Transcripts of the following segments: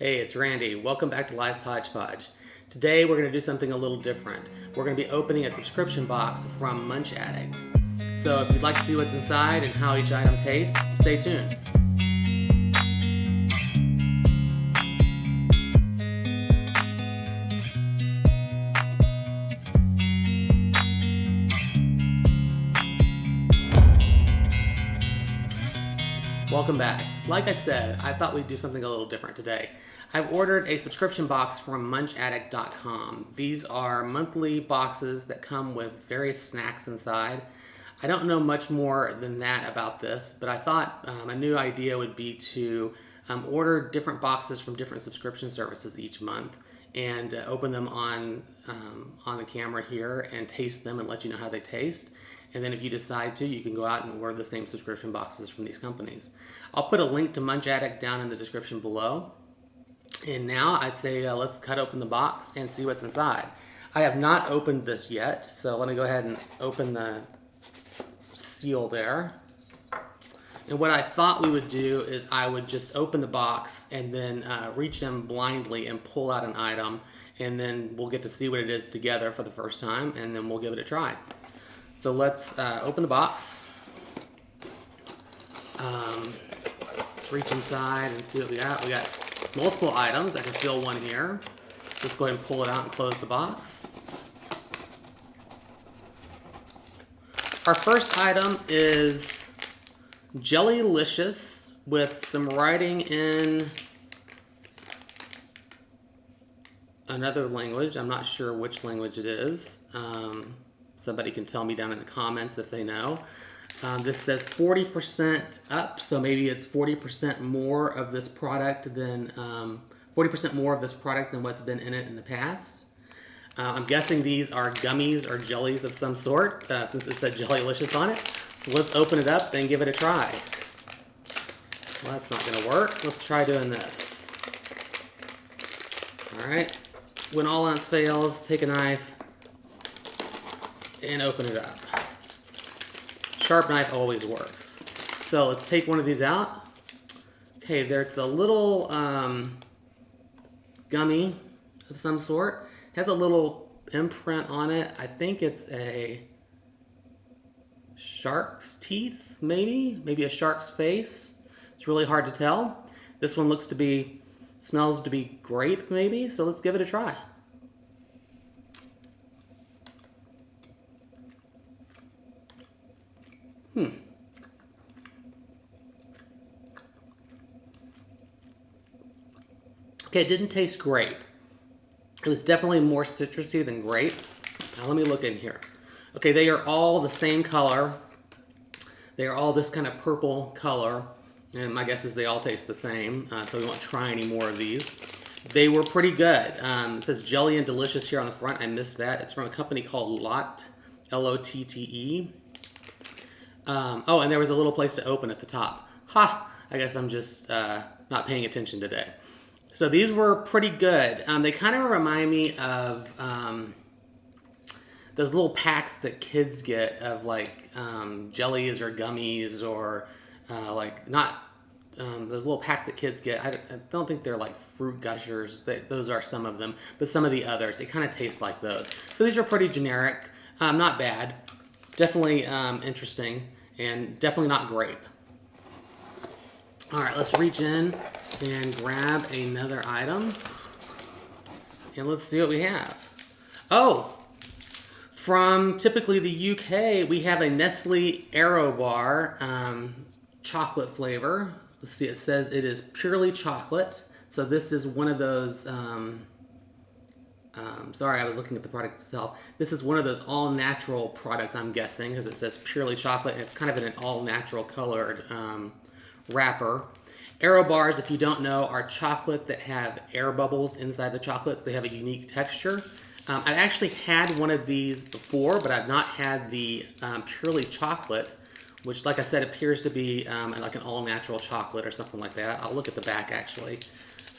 Hey, it's Randy. Welcome back to Life's Hodgepodge. Today we're going to do something a little different. We're going to be opening a subscription box from Munch Addict. So if you'd like to see what's inside and how each item tastes, stay tuned. Welcome back. Like I said, I thought we'd do something a little different today. I've ordered a subscription box from munchaddict.com. These are monthly boxes that come with various snacks inside. I don't know much more than that about this, but I thought a new idea would be to order different boxes from different subscription services each month and open them on the camera here and taste them and let you know how they taste. And then if you decide to, you can go out and order the same subscription boxes from these companies. I'll put a link to Munch Addict down in the description below. And now I'd say let's cut open the box and see what's inside. I have not opened this yet, so let me go ahead and open the seal there. And what I thought we would do is I would just open the box and then reach in blindly and pull out an item, and then we'll get to see what it is together for the first time, and then we'll give it a try. So let's open the box. Let's reach inside and see what we got. We got multiple items. I can feel one here. Let's go ahead and pull it out and close the box. Our first item is Jellylicious with some writing in another language. I'm not sure which language it is. Somebody can tell me down in the comments if they know. This says 40% up, so maybe it's 40% more of this product than 40% more of this product than what's been in it in the past. I'm guessing these are gummies or jellies of some sort, since it said Jellylicious on it. So let's open it up and give it a try. Well, that's not going to work. Let's try doing this. All right. When all else fails, take a knife and open it up. Sharp knife always works. So let's take one of these out. Okay, there's a little gummy of some sort. It has a little imprint on it. I think it's a shark's teeth, maybe a shark's face. It's really hard to tell. This one smells to be grape, maybe. So let's give it a try. Okay, it didn't taste grape. It was definitely more citrusy than grape. Now let me look in here. Okay, they are all the same color. They are all this kind of purple color. And my guess is they all taste the same, so we won't try any more of these. They were pretty good. It says Jelly and Delicious here on the front. I missed that. It's from a company called Lotte, L-O-T-T-E. Oh, and there was a little place to open at the top. Ha! I guess I'm just not paying attention today. So these were pretty good. They kind of remind me of those little packs that kids get of like jellies or gummies or those little packs that kids get. I don't think they're like fruit gushers. Those are some of them, but some of the others, they kind of taste like those. So these are pretty generic. Not bad. Definitely interesting, and definitely not grape. All right, let's reach in and grab another item, and let's see what we have. Oh, from typically the UK, we have a Nestle Aero Bar chocolate flavor. Let's see, it says it is purely chocolate. So this is one of those, sorry, I was looking at the product itself. This is one of those all-natural products, I'm guessing, because it says purely chocolate, and it's kind of in an all-natural colored wrapper. Aero bars, if you don't know, are chocolate that have air bubbles inside the chocolates. They have a unique texture. I've actually had one of these before, but I've not had the purely chocolate, which, like I said, appears to be like an all-natural chocolate or something like that. I'll look at the back, actually.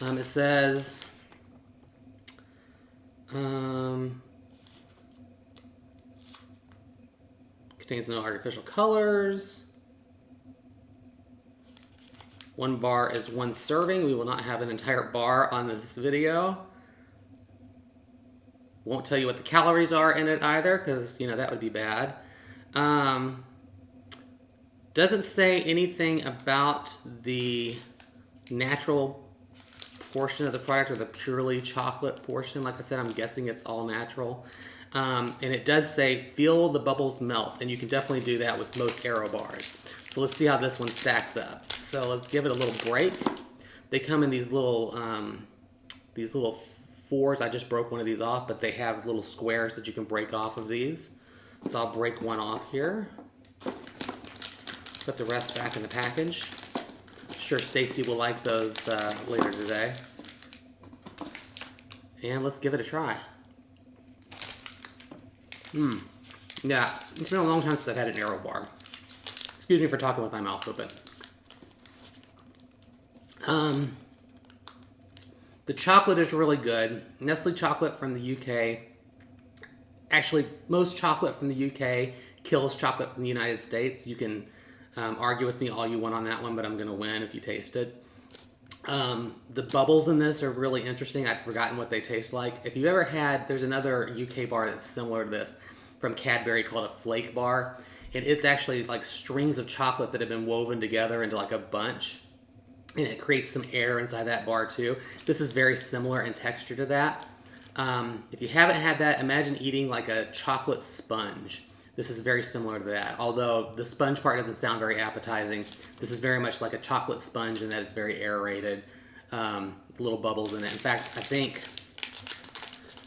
It says contains no artificial colors. 1 bar is 1 serving. We will not have an entire bar on this video. Won't tell you what the calories are in it either, because, you know, that would be bad. Doesn't say anything about the natural portion of the product or the purely chocolate portion. Like I said, I'm guessing it's all natural. And it does say, feel the bubbles melt, and you can definitely do that with most Aero bars. So let's see how this one stacks up. So let's give it a little break. They come in these little fours. I just broke one of these off, but they have little squares that you can break off of these. So I'll break one off here. Put the rest back in the package. I'm sure Stacy will like those later today. And let's give it a try. Yeah, it's been a long time since I've had an Aero bar. Excuse me for talking with my mouth open. The chocolate is really good. Nestle chocolate from the UK. Actually, most chocolate from the UK kills chocolate from the United States. You can argue with me all you want on that one, but I'm going to win if you taste it. The bubbles in this are really interesting. I'd forgotten what they taste like. If you ever had, there's another UK bar that's similar to this from Cadbury called a flake bar. And it's actually like strings of chocolate that have been woven together into like a bunch. And it creates some air inside that bar too. This is very similar in texture to that. If you haven't had that, imagine eating like a chocolate sponge. This is very similar to that. Although the sponge part doesn't sound very appetizing, this is very much like a chocolate sponge in that it's very aerated. Little bubbles in it. In fact, I think,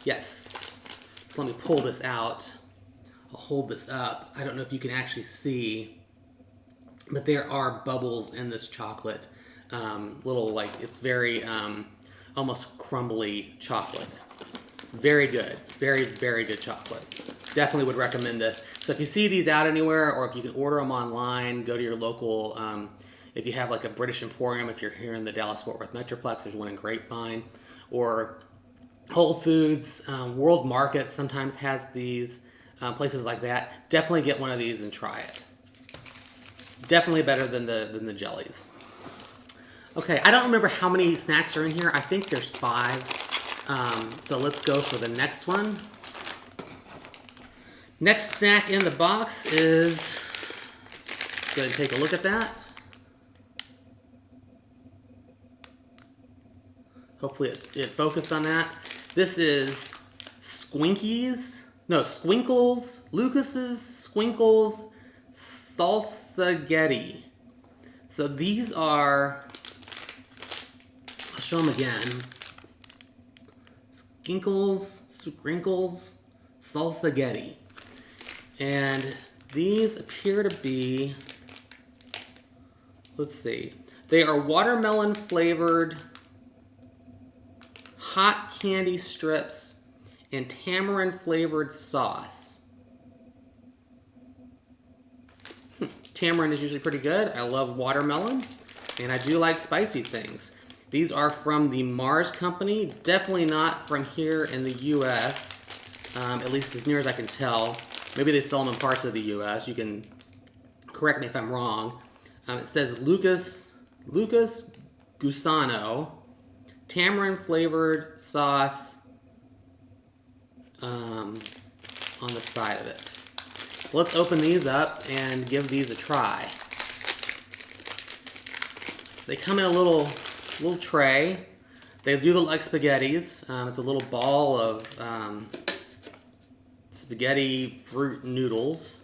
yes. So let me pull this out. I'll hold this up. I don't know if you can actually see, but there are bubbles in this chocolate. Little, like, it's very almost crumbly chocolate. Very good. Very, very good chocolate. Definitely would recommend this. So if you see these out anywhere, or if you can order them online, go to your local, if you have like a British Emporium, if you're here in the Dallas-Fort Worth Metroplex, there's one in Grapevine, or Whole Foods, World Market sometimes has these, places like that. Definitely get one of these and try it. Definitely better than the jellies. Okay, I don't remember how many snacks are in here. I think there's 5. So let's go for the next one. Next snack in the box is, go ahead and take a look at that. Hopefully it focused on that. This is Squinkles, Lucas's Squinkles Salsagetti. So these are, I'll show them again. Squinkles Salsagetti. And these appear to be, let's see, they are watermelon flavored hot candy strips and tamarind flavored sauce. Tamarind is usually pretty good. I love watermelon, and I do like spicy things. These are from the Mars Company, definitely not from here in the US, at least as near as I can tell. Maybe they sell them in parts of the US. You can correct me if I'm wrong. It says Lucas Gusano, tamarind flavored sauce on the side of it. So let's open these up and give these a try. So they come in a little tray. They do look like spaghettis. It's a little ball of spaghetti fruit noodles.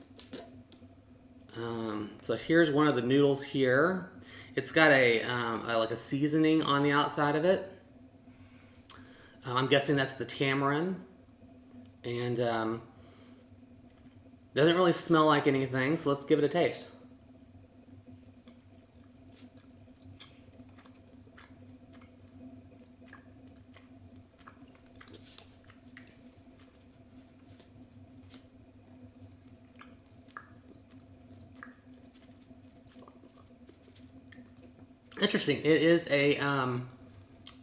So here's one of the noodles here. It's got like a seasoning on the outside of it. I'm guessing that's the tamarind. And doesn't really smell like anything, so let's give it a taste. Interesting. It is a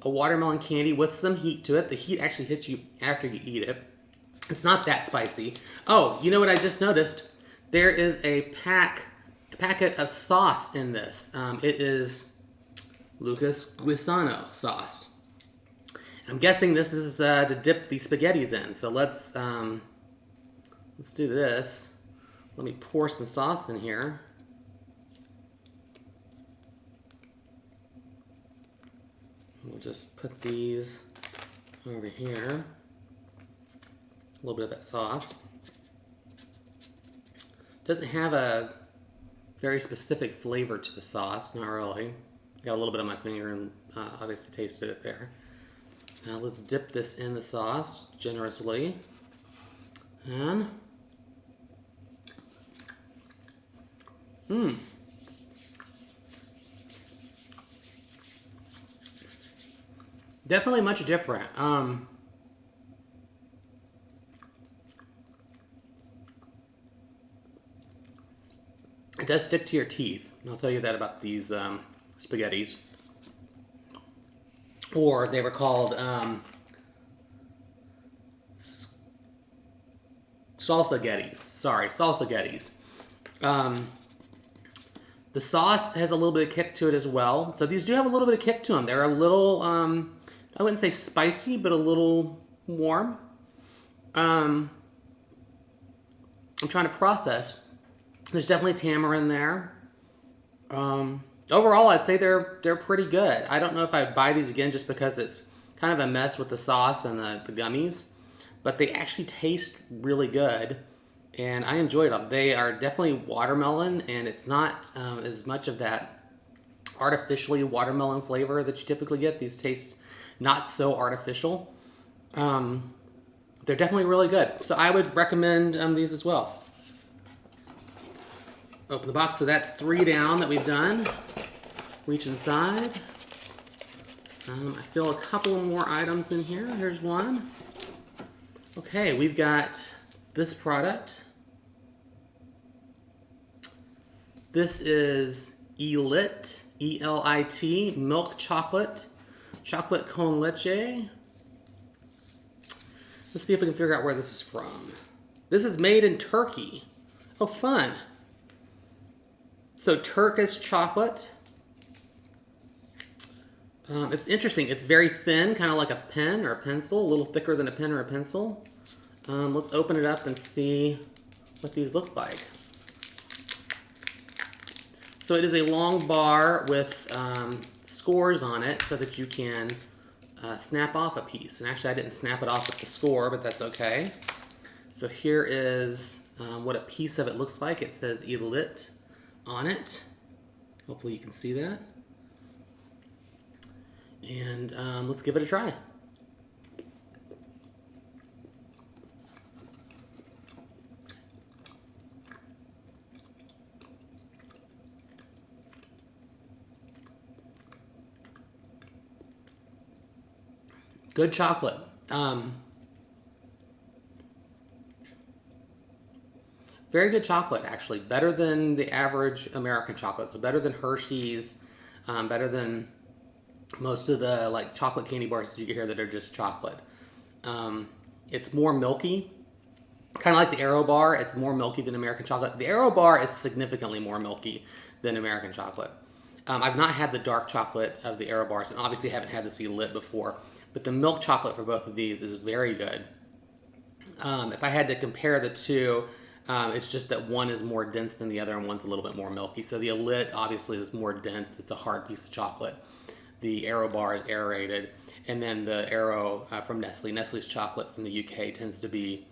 watermelon candy with some heat to it. The heat actually hits you after you eat it. It's not that spicy. Oh, you know what I just noticed? There is a packet of sauce in this. It is Lucas Guisano sauce. I'm guessing this is to dip the spaghettis in. So let's do this. Let me pour some sauce in here. We'll just put these over here. A little bit of that sauce. Doesn't have a very specific flavor to the sauce, not really. Got a little bit on my finger and obviously tasted it there. Now let's dip this in the sauce generously. And definitely much different. It does stick to your teeth. I'll tell you that about these spaghettis. Or they were called salsa-gettis. Sorry, salsa-gettis. The sauce has a little bit of kick to it as well. So these do have a little bit of kick to them. They're a little, I wouldn't say spicy, but a little warm. I'm trying to process. There's definitely tamarind there. Overall, I'd say they're pretty good. I don't know if I'd buy these again just because it's kind of a mess with the sauce and the gummies, but they actually taste really good, and I enjoyed them. They are definitely watermelon, and it's not as much of that artificially watermelon flavor that you typically get. These taste not so artificial. They're definitely really good, so I would recommend these as well. Open the box. So that's 3 down that we've done. Reach inside. I feel a couple more items in here. Here's one. Okay, we've got this product. This is Elit, E-L-I-T, milk chocolate con leche. Let's see if we can figure out where this is from. This is made in Turkey. Oh, fun. So Turkish chocolate. It's interesting. It's very thin, kind of like a pen or a pencil, a little thicker than a pen or a pencil. Let's open it up and see what these look like. So it is a long bar with scores on it so that you can snap off a piece. And actually I didn't snap it off with the score, but that's okay. So here is what a piece of it looks like. It says Elit on it. Hopefully you can see that. And let's give it a try. Good chocolate. Very good chocolate, actually. Better than the average American chocolate. So better than Hershey's, better than most of the like chocolate candy bars that you get here that are just chocolate. It's more milky, kind of like the Aero bar. It's more milky than American chocolate. The Aero bar is significantly more milky than American chocolate. I've not had the dark chocolate of the Aero bars, and obviously haven't had this Elit before, but the milk chocolate for both of these is very good. If I had to compare the two, it's just that one is more dense than the other and one's a little bit more milky. So the Elit obviously is more dense. It's a hard piece of chocolate. The Aero bar is aerated. And then the Aero from Nestle. Nestle's chocolate from the UK tends to be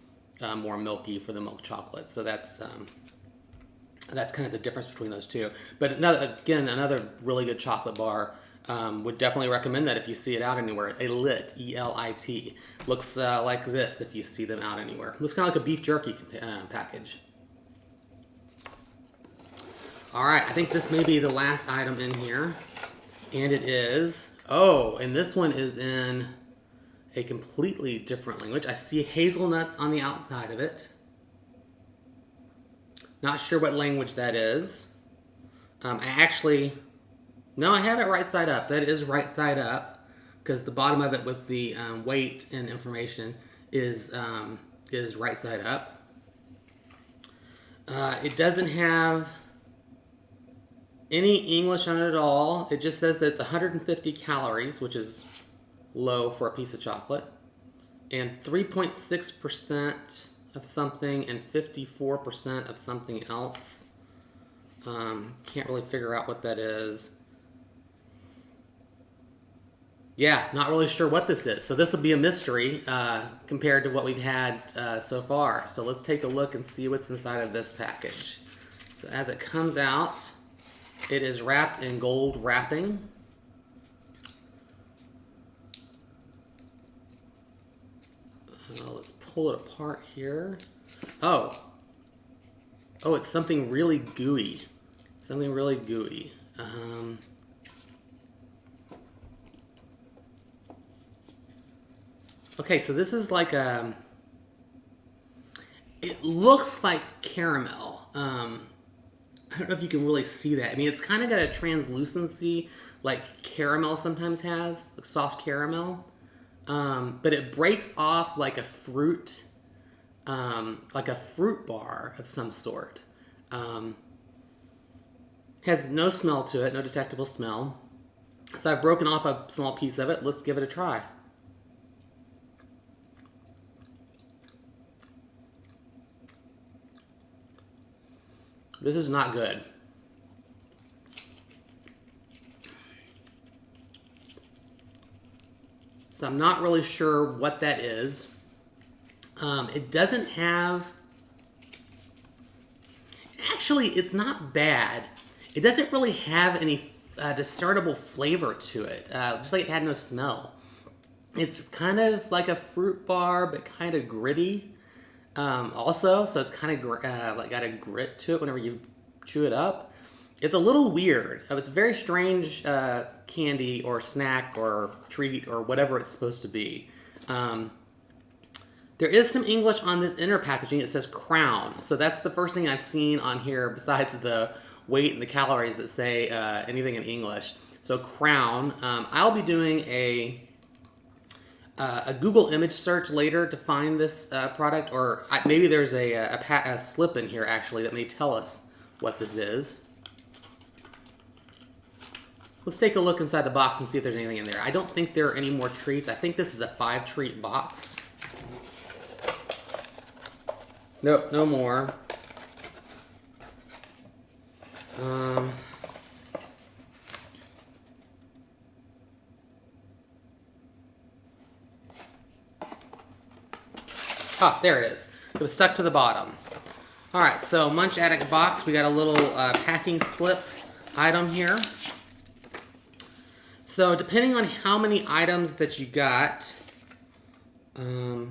more milky for the milk chocolate. So that's kind of the difference between those two. But another really good chocolate bar. Would definitely recommend that if you see it out anywhere. Elit, E-L-I-T. Looks like this if you see them out anywhere. Looks kind of like a beef jerky package. All right, I think this may be the last item in here. And it is, and this one is in a completely different language. I see hazelnuts on the outside of it. Not sure what language that is. No, I have it right side up. That is right side up because the bottom of it with the weight and information is right side up. It doesn't have any English on it at all. It just says that it's 150 calories, which is low for a piece of chocolate, and 3.6% of something and 54% of something else. Can't really figure out what that is. Yeah, not really sure what this is. So this will be a mystery compared to what we've had so far. So let's take a look and see what's inside of this package. So as it comes out, it is wrapped in gold wrapping. Let's pull it apart here. Oh, it's something really gooey. Something really gooey. Okay, so this is like a... It looks like caramel. I don't know if you can really see that. I mean, it's kind of got a translucency like caramel sometimes has, like soft caramel. But it breaks off like a fruit bar of some sort. Has no smell to it, no detectable smell. So I've broken off a small piece of it. Let's give it a try. This is not good. So I'm not really sure what that is. It doesn't have... Actually, it's not bad. It doesn't really have any discernible flavor to it. Just like it had no smell. It's kind of like a fruit bar, but kind of gritty. Also, so it's kind of like got a grit to it whenever you chew it up. It's a little weird. It's a very strange candy or snack or treat or whatever it's supposed to be. There is some English on this inner packaging. It says Crown. So that's the first thing I've seen on here besides the weight and the calories that say anything in English. So Crown. I'll be doing a Google image search later to find this product, or maybe there's a slip in here actually that may tell us what this is. Let's take a look inside the box and see if there's anything in there. I don't think there are any more treats. I think this is a 5-treat box. Nope, no more. Ah, there it is. It was stuck to the bottom. All right, so Munch Addict box. We got a little packing slip item here. So depending on how many items that you got, I'll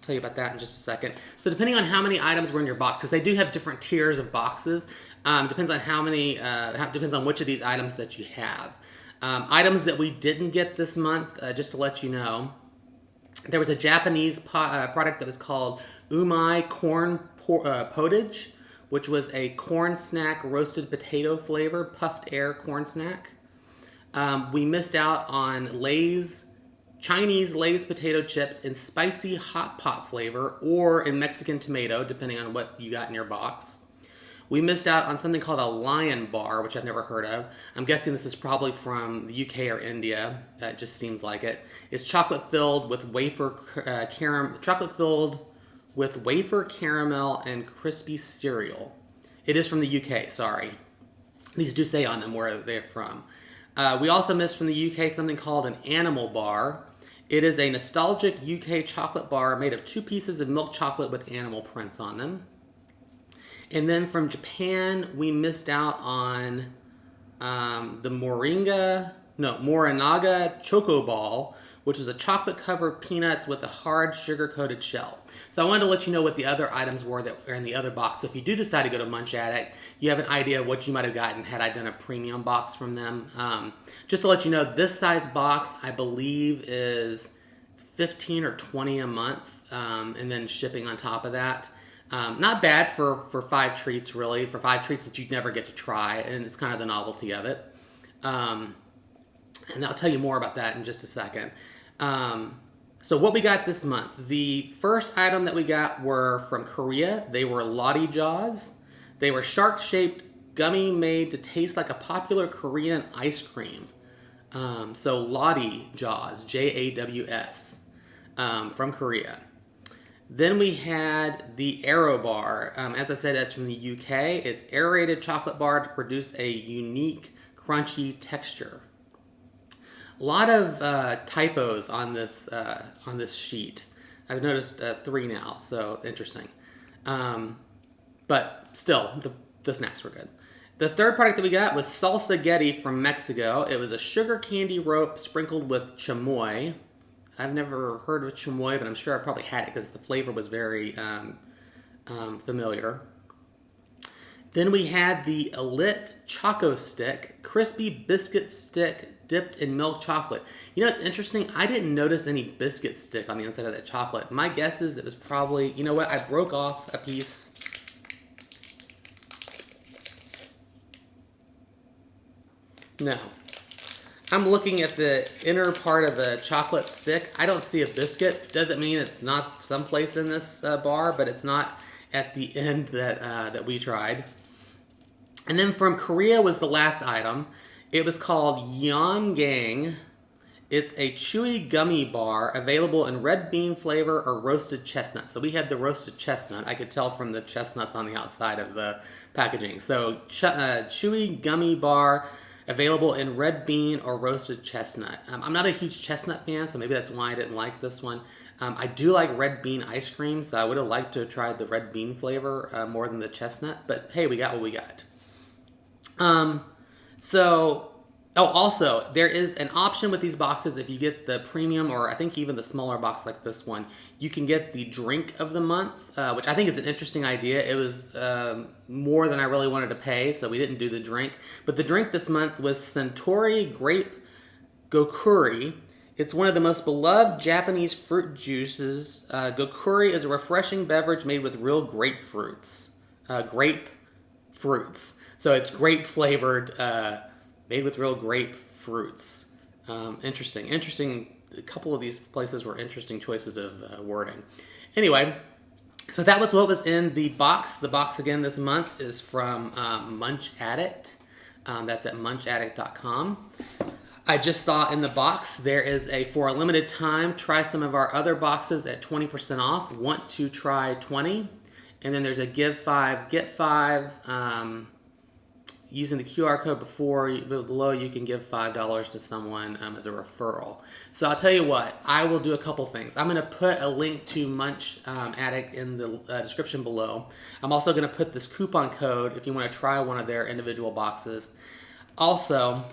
tell you about that in just a second. So depending on how many items were in your box, because they do have different tiers of boxes, depends on how many, depends on which of these items that you have. Items that we didn't get this month, just to let you know, there was a Japanese product that was called Umai Corn Potage, which was a corn snack roasted potato flavor, puffed air corn snack. We missed out on Chinese Lay's potato chips in spicy hot pot flavor or in Mexican tomato, depending on what you got in your box. We missed out on something called a Lion Bar, which I've never heard of. I'm guessing this is probably from the UK or India. That just seems like it. It's chocolate filled with wafer caramel and crispy cereal. It is from the UK, sorry. These do say on them where they're from. We also missed from the UK something called an Animal Bar. It is a nostalgic UK chocolate bar made of 2 pieces of milk chocolate with animal prints on them. And then from Japan, we missed out on the Morinaga Choco Ball, which is a chocolate-covered peanuts with a hard sugar-coated shell. So I wanted to let you know what the other items were that were in the other box. So if you do decide to go to Munch Addict, you have an idea of what you might have gotten had I done a premium box from them. Just to let you know, this size box, I believe, is 15 or 20 a month, and then shipping on top of that. Not bad for 5 treats, really, for 5 treats that you'd never get to try, and it's kind of the novelty of it. And I'll tell you more about that in just a second. So what we got this month, the first item that we got were from Korea. They were Lottie Jaws. They were shark-shaped gummy made to taste like a popular Korean ice cream. So Lottie Jaws, Jaws, from Korea. Then we had the Aero Bar. As I said, that's from the UK. It's aerated chocolate bar to produce a unique, crunchy texture. A lot of typos on this sheet. I've noticed 3 now, so interesting. But still, the snacks were good. The third product that we got was Salsa Getty from Mexico. It was a sugar candy rope sprinkled with chamoy. I've never heard of chamoy, but I'm sure I probably had it because the flavor was very familiar. Then we had the Elite Choco Stick, crispy biscuit stick dipped in milk chocolate. You know, it's interesting. I didn't notice any biscuit stick on the inside of that chocolate. My guess is it was probably, you know what, I broke off a piece. No. I'm looking at the inner part of the chocolate stick. I don't see a biscuit. Doesn't mean it's not someplace in this bar, but it's not at the end that we tried. And then from Korea was the last item. It was called Yeongang. It's a chewy gummy bar available in red bean flavor or roasted chestnut. So we had the roasted chestnut. I could tell from the chestnuts on the outside of the packaging. So chewy gummy bar available in red bean or roasted chestnut. I'm not a huge chestnut fan, so maybe that's why I didn't like this one. I do like red bean ice cream, so I would have liked to have tried the red bean flavor more than the chestnut. But hey, we got what we got. Also, there is an option with these boxes. If you get the premium, or I think even the smaller box like this one, you can get the drink of the month, which I think is an interesting idea. It was more than I really wanted to pay, so we didn't do the drink. But the drink this month was Suntory Grape Gokuri. It's one of the most beloved Japanese fruit juices. Gokuri is a refreshing beverage made with real grapefruits. So it's grape flavored, made with real grapefruits. Interesting. A couple of these places were interesting choices of wording. Anyway, so that was what was in the box. The box again this month is from Munch Addict. That's at munchaddict.com. I just saw in the box there is for a limited time, try some of our other boxes at 20% off. Want to try 20. And then there's a give 5, get 5. Using the QR code below, you can give $5 to someone as a referral. So I'll tell you what, I will do a couple things. I'm going to put a link to Munch Addict in the description below. I'm also going to put this coupon code if you want to try one of their individual boxes. Also,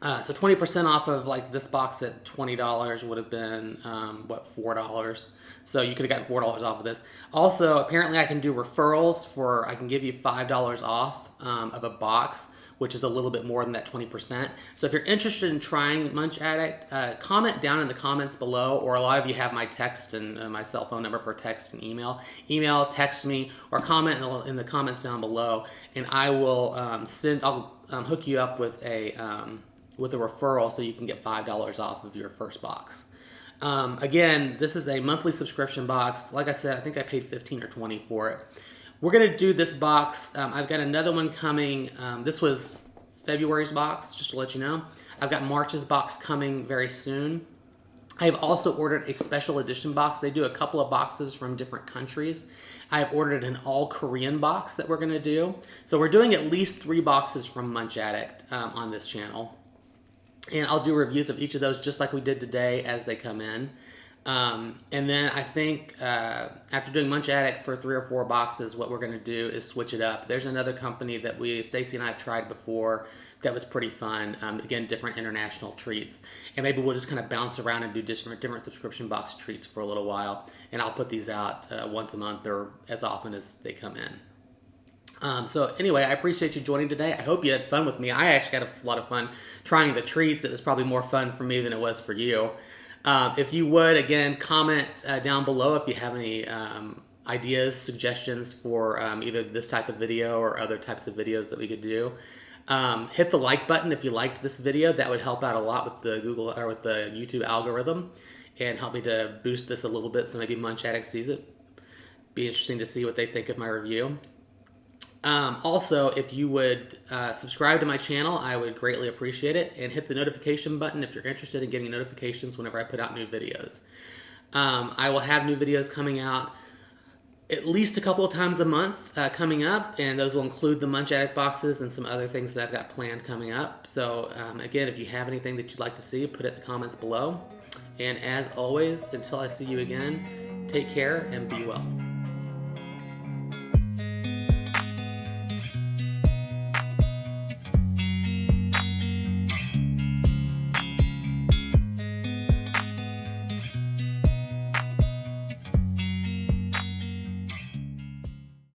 so 20% off of like this box at $20 would have been, $4? So you could have gotten $4 off of this. Also, apparently I can do referrals I can give you $5 off of a box, which is a little bit more than that 20%. So if you're interested in trying Munch Addict, comment down in the comments below, or a lot of you have my text and my cell phone number for text and email. Email, text me, or comment in the comments down below, and I will I'll hook you up with a referral so you can get $5 off of your first box. Again, this is a monthly subscription box. Like I said, I think I paid $15 or $20 for it. We're going to do this box. I've got another one coming. This was February's box, just to let you know. I've got March's box coming very soon. I have also ordered a special edition box. They do a couple of boxes from different countries. I have ordered an all-Korean box that we're going to do. So we're doing at least 3 boxes from Munch Addict on this channel. And I'll do reviews of each of those just like we did today as they come in. And then I think after doing Munch Addict for 3 or 4 boxes, what we're going to do is switch it up. There's another company that Stacy and I have tried before that was pretty fun. Again, different international treats. And maybe we'll just kind of bounce around and do different subscription box treats for a little while. And I'll put these out once a month or as often as they come in. So anyway, I appreciate you joining today. I hope you had fun with me. I actually had a lot of fun trying the treats. It was probably more fun for me than it was for you. If you would, again, comment down below if you have any ideas, suggestions for either this type of video or other types of videos that we could do. Hit the like button if you liked this video. That would help out a lot with the with the YouTube algorithm and help me to boost this a little bit so maybe Munch Addict sees it. Be interesting to see what they think of my review. Also, if you would subscribe to my channel, I would greatly appreciate it, and hit the notification button if you're interested in getting notifications whenever I put out new videos. I will have new videos coming out at least a couple of times a month coming up, and those will include the Munch Addict boxes and some other things that I've got planned coming up. So again, if you have anything that you'd like to see, put it in the comments below. And as always, until I see you again, take care and be well.